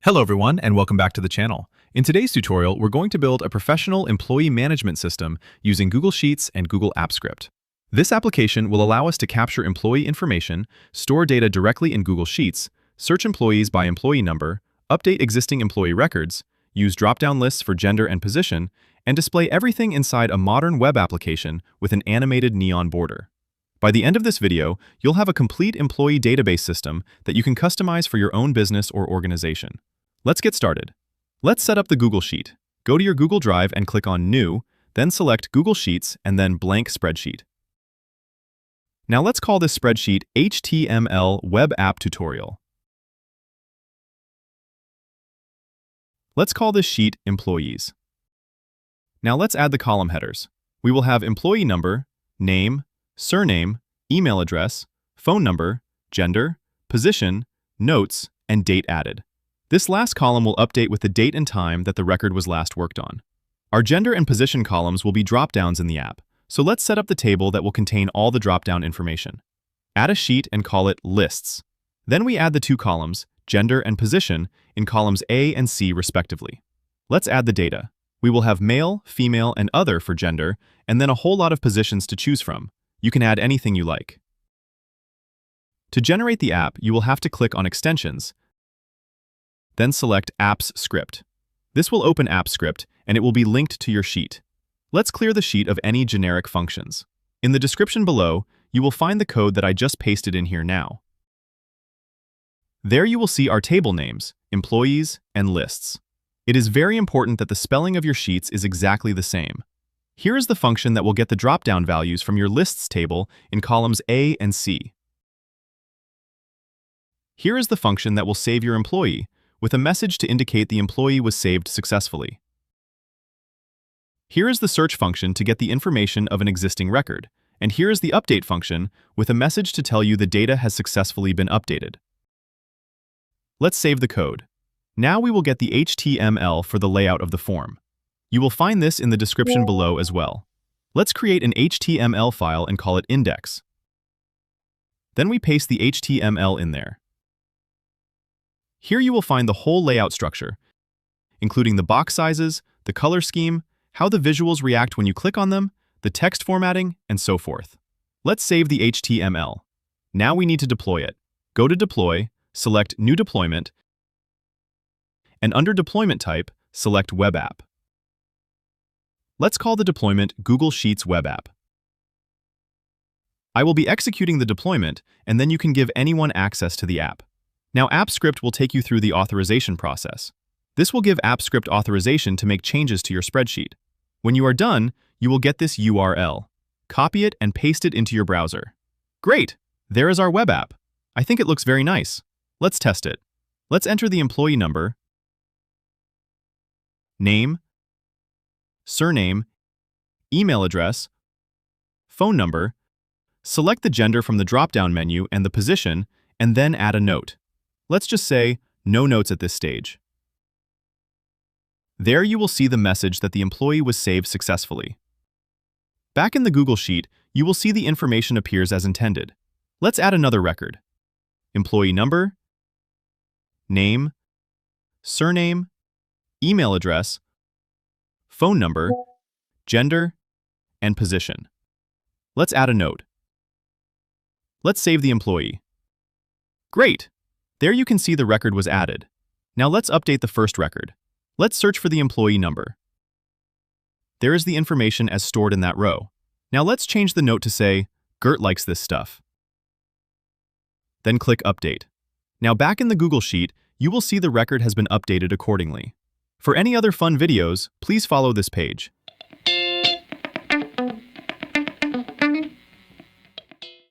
Hello everyone and welcome back to the channel. In today's tutorial, we're going to build a professional employee management system using Google Sheets and Google Apps Script. This application will allow us to capture employee information, store data directly in Google Sheets, search employees by employee number, update existing employee records, use drop-down lists for gender and position, and display everything inside a modern web application with an animated neon border. By the end of this video, you'll have a complete employee database system that you can customize for your own business or organization. Let's get started. Let's set up the Google Sheet. Go to your Google Drive and click on New, then select Google Sheets and then Blank Spreadsheet. Now let's call this spreadsheet HTML Web App Tutorial. Let's call this sheet Employees. Now let's add the column headers. We will have employee number, name, surname, email address, phone number, gender, position, notes, and date added. This last column will update with the date and time that the record was last worked on. Our gender and position columns will be drop-downs in the app, so let's set up the table that will contain all the drop-down information. Add a sheet and call it Lists. Then we add the two columns, gender and position, in columns A and C respectively. Let's add the data. We will have male, female, and other for gender, and then a whole lot of positions to choose from. You can add anything you like. To generate the app, you will have to click on Extensions, then select Apps Script. This will open Apps Script, and it will be linked to your sheet. Let's clear the sheet of any generic functions. In the description below, you will find the code that I just pasted in here now. There you will see our table names, employees, and lists. It is very important that the spelling of your sheets is exactly the same. Here is the function that will get the drop-down values from your lists table in columns A and C. Here is the function that will save your employee, with a message to indicate the employee was saved successfully. Here is the search function to get the information of an existing record, and here is the update function with a message to tell you the data has successfully been updated. Let's save the code. Now we will get the HTML for the layout of the form. You will find this in the description below as well. Let's create an HTML file and call it index. Then we paste the HTML in there. Here you will find the whole layout structure, including the box sizes, the color scheme, how the visuals react when you click on them, the text formatting, and so forth. Let's save the HTML. Now we need to deploy it. Go to Deploy, select New Deployment, and under Deployment Type, select Web App. Let's call the deployment Google Sheets Web App. I will be executing the deployment, and then you can give anyone access to the app. Now AppScript will take you through the authorization process. This will give AppScript authorization to make changes to your spreadsheet. When you are done, you will get this URL. Copy it and paste it into your browser. Great! There is our web app. I think it looks very nice. Let's test it. Let's enter the employee number, name, surname, email address, phone number, select the gender from the drop-down menu and the position, and then add a note. Let's just say, no notes at this stage. There you will see the message that the employee was saved successfully. Back in the Google Sheet, you will see the information appears as intended. Let's add another record. Employee number, name, surname, email address, phone number, gender, and position. Let's add a note. Let's save the employee. Great! There you can see the record was added. Now let's update the first record. Let's search for the employee number. There is the information as stored in that row. Now let's change the note to say, Gert likes this stuff. Then click Update. Now back in the Google Sheet, you will see the record has been updated accordingly. For any other fun videos, please follow this page.